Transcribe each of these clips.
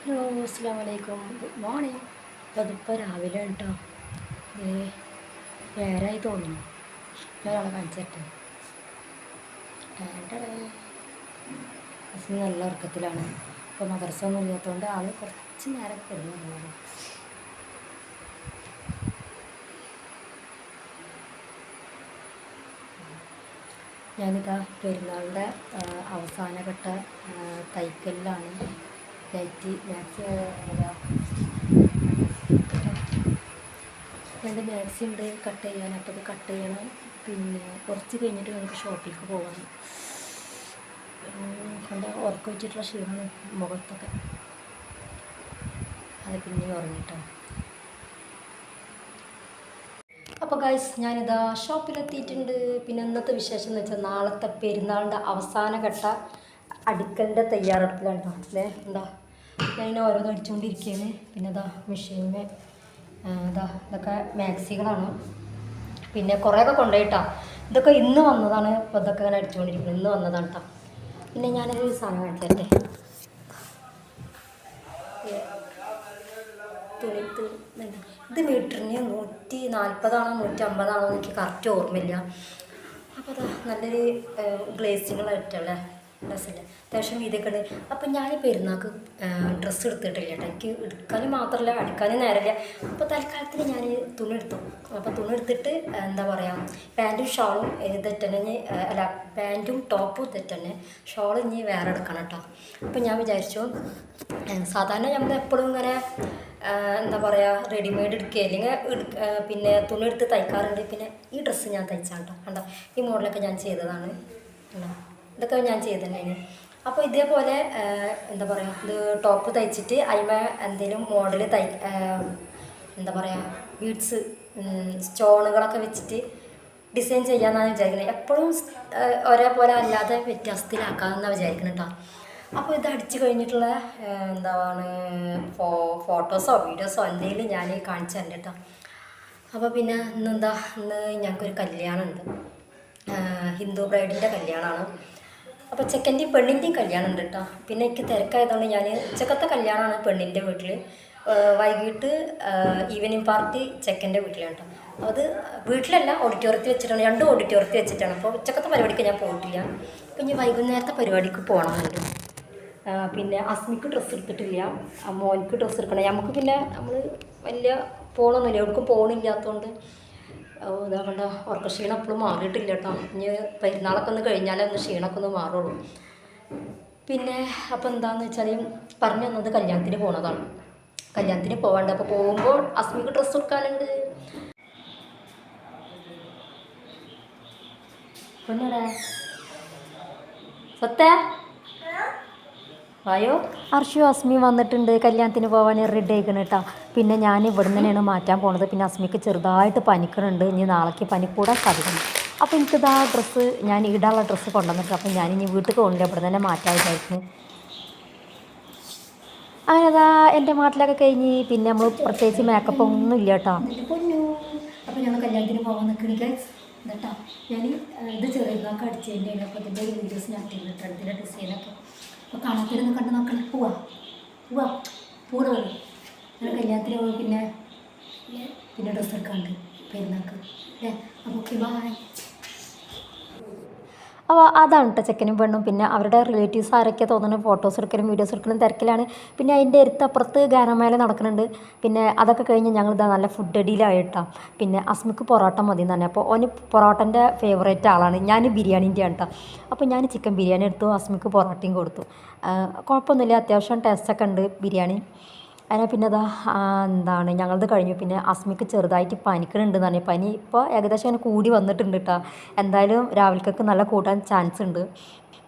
Hello അസ്സാം വലൈക്കും good morning. അപ്പോൾ അതിപ്പോൾ രാവിലെ കേട്ടോ. നേരായി തോന്നുന്നു. ഒരാളെ കാണിച്ചിട്ട് അസ്മി നല്ല ഉറക്കത്തിലാണ്. ഇപ്പോൾ മദർസ ഒന്നും ഇല്ലാത്തതുകൊണ്ട് ആൾ കുറച്ച് നേരം കിടന്നു. ഞാനിതാ പെരുന്നാളിൻ്റെ അവസാനഘട്ട തയ്ക്കലിലാണ്. നൈറ്റി മാക്സി എൻ്റെ മാക്സി ഉണ്ട് കട്ട് ചെയ്യാൻ. അപ്പോൾ അത് കട്ട് ചെയ്യണം. പിന്നെ കുറച്ച് കഴിഞ്ഞിട്ട് നമുക്ക് ഷോപ്പിലേക്ക് പോകണം. കണ്ട ഉറക്കം വെച്ചിട്ടുള്ള ക്ഷീണമാണ് മുഖത്തൊക്കെ. അത് പിന്നെ ഉറങ്ങിയിട്ടാണ്. അപ്പോൾ ഗൈസ് ഞാനിതാ ഷോപ്പിലെത്തിയിട്ടുണ്ട്. പിന്നെ ഇന്നത്തെ വിശേഷം എന്ന് വെച്ചാൽ നാളത്തെ പെരുന്നാളിൻ്റെ അവസാനഘട്ട അടുക്കലിൻ്റെ തയ്യാറെടുപ്പിലാണ്. എന്താ ഞാൻ ഓരോന്ന് അടിച്ചുകൊണ്ടിരിക്കുകയാണ്. പിന്നെ ഇതാ മെഷീനിൽ ഇതൊക്കെ മാക്സികളാണ്. പിന്നെ കുറേയൊക്കെ കൊണ്ടുപോയിട്ടാ. ഇതൊക്കെ ഇന്ന് വന്നതാണ്. ഇപ്പോൾ ഇതൊക്കെ ഇങ്ങനെ അടിച്ചുകൊണ്ടിരിക്കുന്നത് ഇന്ന് വന്നതാണ് കേട്ടോ. പിന്നെ ഞാനൊരു സാധനം കാണിച്ചേ. ഇത് മീറ്ററിന് 140 150 എനിക്ക് കറക്റ്റ് ഓർമ്മയില്ല. അപ്പോൾ അതാ നല്ലൊരു ഗ്ലേസിങ്ങളായിട്ടുള്ള ഡ്രസ്സല്ലേ, അത്യാവശ്യം വീതിയൊക്കെ ഉണ്ട്. അപ്പം ഞാൻ പെരുന്നാൾക്ക് ഡ്രസ്സ് എടുത്തിട്ടില്ല കേട്ടോ. എനിക്ക് എടുക്കാനും മാത്രമല്ല അടിക്കാനും നേരമില്ല. അപ്പോൾ തൽക്കാലത്തിന് ഞാൻ തുണി എടുത്തു. അപ്പോൾ തുണി എടുത്തിട്ട് എന്താ പറയുക, പാൻറ്റും ഷോളും തെറ്റന്നെ, അല്ല പാൻറ്റും ടോപ്പും തെറ്റന്നെ, ഷോൾ ഇനി വേറെ എടുക്കണം കേട്ടോ. അപ്പം ഞാൻ വിചാരിച്ചു സാധാരണ നമ്മൾ എപ്പോഴും ഇങ്ങനെ എന്താ പറയുക റെഡിമെയ്ഡ് എടുക്കുക അല്ലെങ്കിൽ പിന്നെ തുണി എടുത്ത് തയ്ക്കാറുണ്ട്. പിന്നെ ഈ ഡ്രസ്സ് ഞാൻ തയ്ച്ചാണ് കേട്ടോ. കണ്ടോ ഈ മോഡലൊക്കെ ഞാൻ ചെയ്തതാണ്. ഇതൊക്കെ ഞാൻ ചെയ്തിട്ടുണ്ടായിരുന്നു. അപ്പോൾ ഇതേപോലെ എന്താ പറയുക, ഇത് ടോപ്പ് തയ്ച്ചിട്ട് അതിമേ എന്തെങ്കിലും മോഡൽ എന്താ പറയുക ബീഡ്സ് സ്റ്റോണുകളൊക്കെ വെച്ചിട്ട് ഡിസൈൻ ചെയ്യാമെന്നാണ് വിചാരിക്കുന്നത്. എപ്പോഴും ഒരേപോലെ അല്ലാതെ വ്യത്യാസത്തിലാക്കാമെന്നാണ് വിചാരിക്കുന്നത് കേട്ടോ. അപ്പോൾ ഇത് അടിച്ചു കഴിഞ്ഞിട്ടുള്ള എന്താണ് ഫോട്ടോസോ വീഡിയോസോ എന്തെങ്കിലും ഞാൻ കാണിച്ചു തരണ്ട കേട്ടോ. അപ്പോൾ പിന്നെ ഇന്ന് ഞങ്ങൾക്കൊരു കല്യാണമുണ്ട്. ഹിന്ദു ബ്രൈഡിൻ്റെ കല്യാണമാണ്. അപ്പോൾ ചെക്കൻ്റെയും പെണ്ണിൻ്റെയും കല്യാണം ഉണ്ട് കേട്ടോ. പിന്നെ എനിക്ക് തിരക്കായതുകൊണ്ട് ഞാൻ ഉച്ചക്കത്തെ കല്യാണമാണ് പെണ്ണിൻ്റെ വീട്ടിൽ, വൈകിട്ട് ഈവനിങ് പാർട്ടി ചെക്കൻ്റെ വീട്ടിലാണ് കേട്ടോ. അത് വീട്ടിലല്ല ഓഡിറ്റോറിയത്തിൽ വെച്ചിട്ടാണ്, 2 ഓഡിറ്റോറിയത്തിൽ വെച്ചിട്ടാണ്. അപ്പോൾ ഉച്ചക്കത്തെ പരിപാടിക്ക് ഞാൻ പോയിട്ടില്ല. അപ്പോൾ ഇനി വൈകുന്നേരത്തെ പരിപാടിക്ക് പോകണമെന്നുണ്ട്. പിന്നെ അസ്മിക്ക് ഡ്രസ്സ് എടുത്തിട്ടില്ല, മോനിക്ക് ഡ്രസ്സ് എടുക്കണം. നമുക്ക് പിന്നെ നമ്മൾ വലിയ പോകണമെന്നില്ല, എവിടേക്കും പോകണില്ലാത്തതുകൊണ്ട് ഇതാ കണ്ട ഉറക്ക ക്ഷീണം എപ്പോഴും മാറിയിട്ടില്ല കേട്ടോ. ഇനി പെരുന്നാളൊക്കെ ഒന്ന് കഴിഞ്ഞാലേ ഒന്ന് ക്ഷീണമൊക്കെ ഒന്ന് മാറുള്ളൂ. പിന്നെ അപ്പോൾ എന്താണെന്ന് വെച്ചാൽ പറഞ്ഞു തന്നത് കല്യാണത്തിന് പോണതാണ്. കല്യാണത്തിന് പോകണ്ട. അപ്പോൾ പോകുമ്പോൾ അസ്മിക്ക് ഡ്രസ്സ് എടുക്കാനുണ്ട്. പൊന്നടാ സത്യ വായോ. അർഷു അസ്മി വന്നിട്ടുണ്ട്. കല്യാണത്തിന് പോകാൻ റെഡി ആയിക്കണം കേട്ടോ. പിന്നെ ഞാൻ ഇവിടെ തന്നെയാണ് മാറ്റാൻ പോണത്. പിന്നെ അസ്മിക്ക് ചെറുതായിട്ട് പനിക്കണുണ്ട്. ഇനി നാളേക്ക് പനി കൂടാൻ സാധ്യതയുണ്ട്. അപ്പോൾ എനിക്കിതാ ഡ്രസ്സ് ഞാൻ ഇടാനുള്ള ഡ്രസ്സ് കൊണ്ടുവന്നിട്ട് അപ്പോൾ ഞാൻ ഇനി വീട്ടിൽ കൊണ്ടില്ല, ഇവിടെ തന്നെ മാറ്റാൻ വിചാരിക്കുന്നു. അങ്ങനെ അതാ എൻ്റെ മാട്ടിലൊക്കെ കഴിഞ്ഞ് പിന്നെ നമ്മൾ പ്രത്യേകിച്ച് മേക്കപ്പ് ഒന്നും ഇല്ല കേട്ടോ. അപ്പോൾ ഞങ്ങൾ കല്യാണത്തിന് പോകാൻ നിൽക്കണി ഗൈസ്. എന്നിട്ടാ ഞാൻ ഇത് ചെറിയതൊക്കെ അടിച്ചതിൻ്റെ അപ്പോൾ ഇതിൻ്റെ വീഡിയോസ് ഞാൻ ഇട്ടിട്ടുണ്ട്, ഇതിൻ്റെ ഡിസൈനൊക്കെ. അപ്പോൾ കാണാത്തിരുന്ന് കണ്ട് നോക്കണം. പൂട വരും. ഞാൻ കല്യാണത്തിന് പോയി പിന്നെ ഡ്രസ്സ് എടുക്കാണ്ട് പെരുന്നാൾക്ക് അല്ലേ. അപ്പോൾ ഓക്കെ ബൈ. അപ്പോൾ അതാണ് കേട്ടോ ചെക്കനും പെണ്ണും. പിന്നെ അവരുടെ റിലേറ്റീവ്സ് ആരൊക്കെ തോന്നുന്നു ഫോട്ടോസ് എടുക്കലും വീഡിയോസ് എടുക്കലും തിരക്കിലാണ്. പിന്നെ അതിൻ്റെ അടുത്തപ്പുറത്ത് ഗാനമേള നടക്കുന്നുണ്ട്. പിന്നെ അതൊക്കെ കഴിഞ്ഞ് ഞങ്ങളിതാ നല്ല ഫുഡ് അടിയിലായിട്ടാണ്. പിന്നെ അസ്മിക്ക് പൊറോട്ട മതി എന്ന് തന്നെ. അപ്പോൾ ഓന് പൊറോട്ടൻ്റെ ഫേവറേറ്റ് ആളാണ്. ഞാൻ ബിരിയാണീൻ്റെ ആണ് കേട്ടോ. അപ്പോൾ ഞാൻ ചിക്കൻ ബിരിയാണി എടുത്തു, അസ്മിക്ക് പൊറോട്ടയും കൊടുത്തു. കുഴപ്പമൊന്നുമില്ല, അത്യാവശ്യം ടേസ്റ്റൊക്കെ ഉണ്ട് ബിരിയാണി. അതിനെ പിന്നെ എന്താണ് ഞങ്ങളത് കഴിഞ്ഞു. പിന്നെ അസ്മിക്ക് ചെറുതായിട്ട് പനിക്കണുണ്ടെന്ന് പറഞ്ഞാൽ പനി ഇപ്പോൾ ഏകദേശം അങ്ങനെ കൂടി വന്നിട്ടുണ്ട് കേട്ടോ. എന്തായാലും രാവിലേക്കൊക്കെ നല്ല കൂട്ടാൻ ചാൻസ് ഉണ്ട്.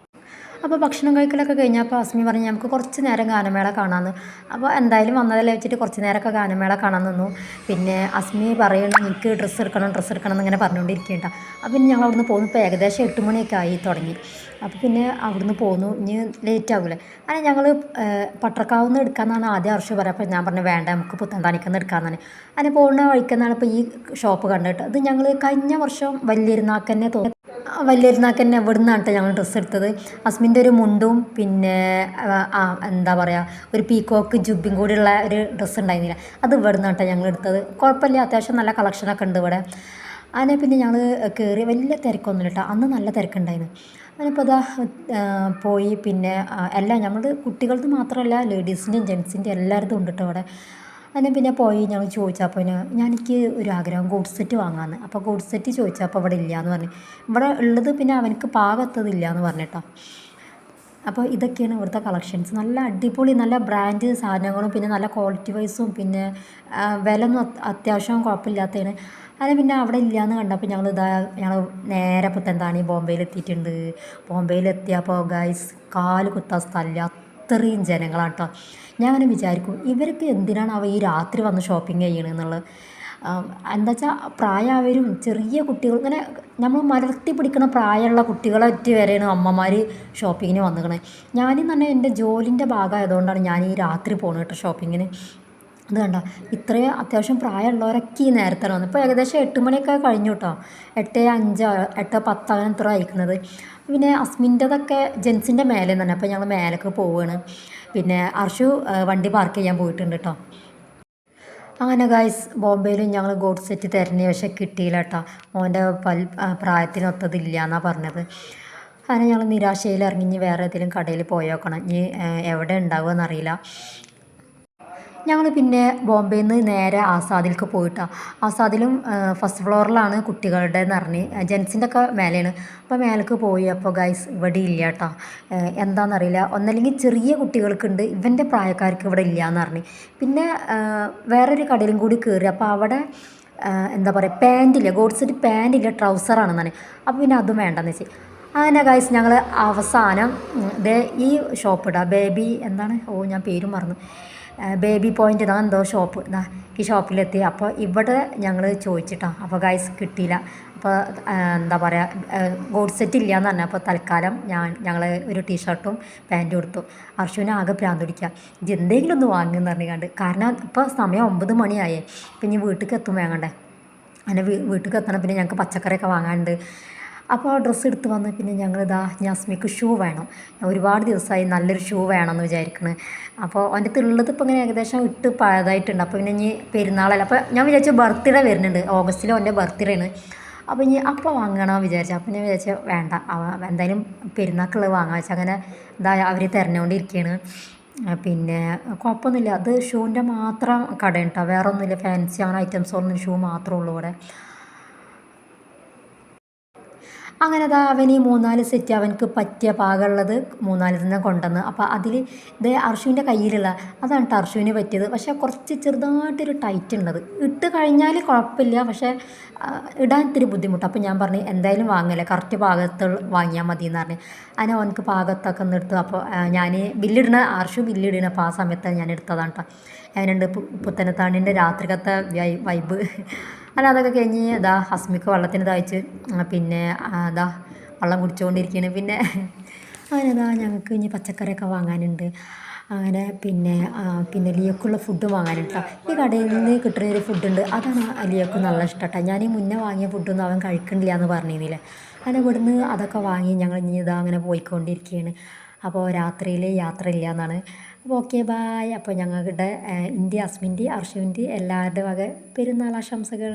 അപ്പോൾ ഭക്ഷണം കഴിക്കലൊക്കെ കഴിഞ്ഞപ്പോൾ അസ്മി പറഞ്ഞു നമുക്ക് കുറച്ച് നേരം ഗാനമേള കാണാമെന്ന്. അപ്പോൾ എന്തായാലും വന്നതല്ലേ വെച്ചിട്ട് കുറച്ച് നേരമൊക്കെ ഗാനമേള കാണാൻ നിന്നു. പിന്നെ അസ്മി പറയണം എനിക്ക് ഡ്രസ്സ് എടുക്കണം എന്നിങ്ങനെ പറഞ്ഞുകൊണ്ടിരിക്കേണ്ട. അപ്പോൾ പിന്നെ ഞങ്ങൾ അവിടുന്ന് പോകുന്നു. ഇപ്പോൾ ഏകദേശം 8 മണിയൊക്കെ ആയി തുടങ്ങി. അപ്പോൾ പിന്നെ അവിടുന്ന് പോന്നു. ഇനി ലേറ്റ് ആകൂലേ. അങ്ങനെ ഞങ്ങൾ പട്ടർക്കാവുന്ന എടുക്കാമെന്നാണ് ആദ്യം അർഷു പറയുക. അപ്പോൾ ഞാൻ പറഞ്ഞു വേണ്ട നമുക്ക് പുത്തൻതാണിക്കുന്ന എടുക്കാമെന്നാണ്. അങ്ങനെ പോകുന്ന വഴിക്കെന്നാണ് ഇപ്പോൾ ഈ ഷോപ്പ് കണ്ടിട്ട്. ഇത് ഞങ്ങൾ കഴിഞ്ഞ വർഷം വലിയൊരുന്നാൾക്ക് തന്നെ വലിയൊരുന്നാൾക്ക് തന്നെ ഇവിടെ നിന്നാണ് ഞങ്ങൾ ഡ്രസ്സ് എടുത്തത്. ഹസ്ബൻഡിൻ്റെ ഒരു മുണ്ടും പിന്നെ എന്താ പറയുക ഒരു പീക്കോക്ക് ജുബിയും കൂടിയുള്ള ഒരു ഡ്രസ്സ് ഉണ്ടായിരുന്നില്ല, അത് ഇവിടെ നിന്നാണ് ഞങ്ങൾ എടുത്തത്. കുഴപ്പമില്ല, അത്യാവശ്യം നല്ല കളക്ഷനൊക്കെ ഉണ്ട് ഇവിടെ. അതിനെ പിന്നെ ഞങ്ങൾ കയറി വലിയ തിരക്കൊന്നുമില്ല കേട്ടോ, അന്ന് നല്ല തിരക്കുണ്ടായിരുന്നു. അതിനിപ്പോൾ ഇതാ പോയി പിന്നെ എല്ലാം നമ്മൾ കുട്ടികൾക്ക് മാത്രമല്ല ലേഡീസിൻ്റെയും ജെൻസിൻ്റെയും എല്ലാവരും ഉണ്ട് കേട്ടോ അവിടെ. അതിനെ പിന്നെ പോയി ഞങ്ങൾ ചോദിച്ചപ്പോൾ എനിക്ക് ഒരു ആഗ്രഹം ഗുഡ് സെറ്റ് വാങ്ങാമെന്ന്. അപ്പോൾ ഗുഡ് സെറ്റ് ചോദിച്ചപ്പോൾ ഇവിടെ ഇല്ല എന്ന് പറഞ്ഞു. ഇവിടെ ഉള്ളത് പിന്നെ അവനക്ക് പാകത്തതില്ല എന്ന് പറഞ്ഞിട്ടോ. അപ്പോൾ ഇതൊക്കെയാണ് ഇവിടുത്തെ കളക്ഷൻസ്. നല്ല അടിപൊളി നല്ല ബ്രാൻഡ് സാധനങ്ങളും പിന്നെ നല്ല ക്വാളിറ്റി വൈസും പിന്നെ വില ഒന്നും അത്യാവശ്യം കുഴപ്പമില്ലാത്തതാണ്. അത് പിന്നെ അവിടെ ഇല്ലയെന്ന് കണ്ടപ്പോൾ ഞങ്ങൾ നേരെ പുത്തൻതാണി ബോംബെയിലെത്തിയിട്ടുണ്ട്. ബോംബെയിലെത്തിയപ്പോൾ ഗൈസ് കാല് കുത്താൻ സ്ഥലമില്ല, അത്രയും ജനങ്ങളാണ് കേട്ടോ. ഞാൻ അങ്ങനെ വിചാരിക്കും ഇവർക്ക് എന്തിനാണ് ഈ രാത്രി വന്ന് ഷോപ്പിംഗ് ചെയ്യണമെന്നുള്ളത്. എന്താ വെച്ചാൽ പ്രായമായവരും ചെറിയ കുട്ടികൾ ഇങ്ങനെ നമ്മൾ മലർത്തി പിടിക്കുന്ന പ്രായമുള്ള കുട്ടികളായിട്ട് വരെയാണ് അമ്മമാർ ഷോപ്പിങ്ങിന് വന്നിരിക്കണേ. ഞാനും തന്നെ എൻ്റെ ജോലിൻ്റെ ഭാഗമായതുകൊണ്ടാണ് ഞാൻ ഈ രാത്രി പോകുന്നത് കേട്ടോ ഷോപ്പിങ്ങിന്. ഇത് കണ്ടോ ഇത്രയും അത്യാവശ്യം പ്രായമുള്ളവരൊക്കെ ഈ നേരത്താണ് വന്നത്. ഇപ്പോൾ ഏകദേശം 8 മണിയൊക്കെ കഴിഞ്ഞു കേട്ടോ. 8:05 8:10 അങ്ങനെ ഇത്ര അയക്കുന്നത്. പിന്നെ അസ്മിൻ്റെതൊക്കെ ജെൻസിൻ്റെ മേലെ തന്നെ. അപ്പോൾ ഞങ്ങൾ മേലേക്ക് പോവുകയാണ്. പിന്നെ അർഷു വണ്ടി പാർക്ക് ചെയ്യാൻ പോയിട്ടുണ്ട് കേട്ടോ. അങ്ങനെ ഗൈസ് ബോംബെയിലും ഞങ്ങൾ ഗോഡ് സെറ്റ് തിരഞ്ഞു, പക്ഷേ കിട്ടിയില്ല കേട്ടോ. മോൻ്റെ പ്രായത്തിനൊത്തതില്ല എന്നാണ് പറഞ്ഞത്. അങ്ങനെ ഞങ്ങൾ നിരാശയിൽ ഇറങ്ങി വേറെ ഏതെങ്കിലും കടയിൽ പോയോക്കണം, ഇനി എവിടെ ഉണ്ടാവുമെന്നറിയില്ല. ഞങ്ങൾ പിന്നെ ബോംബെയിൽ നിന്ന് നേരെ ആസാദിലേക്ക് പോയിട്ടാണ്. ആസാദിലും ഫസ്റ്റ് ഫ്ലോറിലാണ് കുട്ടികളുടെ എന്ന് പറഞ്ഞ് ജെൻസിൻ്റെ ഒക്കെ മേലെയാണ്. അപ്പോൾ മേലേക്ക് പോയി. അപ്പോൾ ഗൈസ് ഇവിടെ ഇല്ല കേട്ടോ, എന്താണെന്നറിയില്ല. ഒന്നല്ലെങ്കിൽ ചെറിയ കുട്ടികൾക്കുണ്ട്, ഇവൻ്റെ പ്രായക്കാർക്ക് ഇവിടെ ഇല്ല എന്ന് പറഞ്ഞ്. പിന്നെ വേറൊരു കടയിലും കൂടി കയറി. അപ്പോൾ അവിടെ എന്താ പറയുക പാൻറ്റില്ല, ഗോഡ് സെറ്റ് പാൻറ്റില്ല, ട്രൗസറാണെന്നാണ്. അപ്പോൾ പിന്നെ അതും വേണ്ടെന്ന് വെച്ച്. അങ്ങനെ ഗൈസ് ഞങ്ങൾ അവസാനം ഈ ഷോപ്പ് ഇടാം ബേബി എന്താണ് ഞാൻ പേരും മറന്നു, ബേബി പോയിൻ്റ് ഇതാ എന്തോ ഷോപ്പ് ഇതാ ഈ ഷോപ്പിലെത്തി. അപ്പോൾ ഇവിടെ ഞങ്ങൾ ചോദിച്ചിട്ടാണ്. അപ്പോൾ ഗൈസ് കിട്ടിയില്ല. അപ്പോൾ എന്താ പറയുക ഗോഡ് സെറ്റ് ഇല്ല എന്ന് പറഞ്ഞാൽ അപ്പോൾ തൽക്കാലം ഞങ്ങൾ ഒരു ടീഷർട്ടും പാൻറ്റും കൊടുത്തു. അർഷുവിന് ആകെ ഭ്രാന്ത് പിടിക്കുക, ഇത് എന്തെങ്കിലും ഒന്ന് വാങ്ങുമെന്ന് പറഞ്ഞുകൊണ്ട്. കാരണം ഇപ്പോൾ സമയം 9 മണിയായേ, ഇപ്പം ഇനി വീട്ടിലേക്ക് എത്തും വേങ്ങണ്ടേ. അങ്ങനെ വീട്ടിലേക്ക് എത്തണം. പിന്നെ ഞങ്ങൾക്ക് പച്ചക്കറിയൊക്കെ വാങ്ങാനുണ്ട്. അപ്പോൾ ഡ്രസ്സ് എടുത്ത് വന്ന് പിന്നെ ഞങ്ങളിതാ ജാസ്മിക്ക് ഷൂ വേണം, ഒരുപാട് ദിവസമായി നല്ലൊരു ഷൂ വേണമെന്ന് വിചാരിക്കണം. അപ്പോൾ അവൻ്റെ ഉള്ളത് ഇപ്പോൾ ഇങ്ങനെ ഏകദേശം ഇട്ട് പഴയതായിട്ടുണ്ട്. അപ്പോൾ പിന്നെ ഇനി പെരുന്നാളല്ല, അപ്പോൾ ഞാൻ വിചാരിച്ചു ബർത്ത്ഡേ വരുന്നുണ്ട്, ഓഗസ്റ്റിൽ അവൻ്റെ ബർത്ത്ഡേ ആണ്. അപ്പോൾ ഇനി അപ്പോൾ വാങ്ങണമെന്ന് വിചാരിച്ചു. അപ്പോൾ ഞാൻ വിചാരിച്ചു വേണ്ട, എന്തായാലും പെരുന്നാൾക്കുള്ളത് വാങ്ങാൻ വെച്ചാൽ അങ്ങനെ ഇതാ അവർ തിരഞ്ഞുകൊണ്ടിരിക്കുകയാണ്. പിന്നെ കുഴപ്പമൊന്നുമില്ല, അത് ഷൂവിൻ്റെ മാത്രം കടയാണ് കേട്ടോ, വേറെ ഒന്നുമില്ല, ഫാൻസി അങ്ങനെ ഐറ്റംസൊന്നും ഷൂ മാത്രമേ ഉള്ളൂ ഇവിടെ. അങ്ങനെ അതാ അവന് 3-4 സെറ്റ് അവനക്ക് പറ്റിയ പാകമുള്ളത് 3-4 തന്നെ കൊണ്ടുവന്ന്. അപ്പോൾ അതിൽ ഇത് അർഷുവിൻ്റെ കയ്യിലുള്ള അതാണ് കേട്ടോ അർഷുവിന് പറ്റിയത്. പക്ഷേ കുറച്ച് ചെറുതായിട്ടൊരു ടൈറ്റ് ഉള്ളത്, ഇട്ട് കഴിഞ്ഞാൽ കുഴപ്പമില്ല, പക്ഷേ ഇടാൻ ഇത്തിരി ബുദ്ധിമുട്ട്. അപ്പോൾ ഞാൻ പറഞ്ഞു എന്തായാലും വാങ്ങില്ല, കറക്റ്റ് പാകത്ത് വാങ്ങിയാൽ മതി എന്ന് പറഞ്ഞു. അങ്ങനെ അവനക്ക് പാകത്തൊക്കെ ഒന്ന് എടുത്തു. അപ്പോൾ ഞാൻ ബില്ലിടണ അർഷു ബില്ലിടണം. അപ്പോൾ ആ സമയത്ത് ഞാൻ എടുത്തതാണ് കേട്ടോ. അതിനുണ്ട് പുത്തനത്താണിൻ്റെ രാത്രികത്തെ വൈബ്. അല്ല അതൊക്കെ കഴിഞ്ഞ് ഇതാ ഹസ്മിക്ക് വെള്ളത്തിന് തയ്ച്ച് പിന്നെ അതാ വെള്ളം കുടിച്ചുകൊണ്ടിരിക്കുകയാണ്. പിന്നെ അങ്ങനെ ഇതാ ഞങ്ങൾക്ക് ഇനി പച്ചക്കറിയൊക്കെ വാങ്ങാനുണ്ട്. അങ്ങനെ പിന്നെ ലിയക്കുള്ള ഫുഡ് വാങ്ങാനുണ്ട്. ഈ കടയിൽ നിന്ന് കിട്ടുന്ന ഒരു ഫുഡുണ്ട്, അതാണ് ലിയക്ക് നല്ല ഇഷ്ടം. ഞാൻ ഈ മുന്നേ വാങ്ങിയ ഫുഡൊന്നും അവൻ കഴിക്കണില്ല എന്ന് പറഞ്ഞിരുന്നില്ലേ. അങ്ങനെ ഇവിടുന്ന് അതൊക്കെ വാങ്ങി ഞങ്ങൾ ഇനി ഇതാ അങ്ങനെ പോയിക്കൊണ്ടിരിക്കുകയാണ്. അപ്പോൾ രാത്രിയിൽ യാത്ര ഇല്ല എന്നാണ്. അപ്പോൾ ഓക്കെ ബായ്. അപ്പോൾ ഞങ്ങളുടെ ഇന്ത്യ അസ്മിൻ്റെ അർഷുവിൻ്റെ എല്ലാവരുടെ വക പെരുന്നാൾ ആശംസകൾ.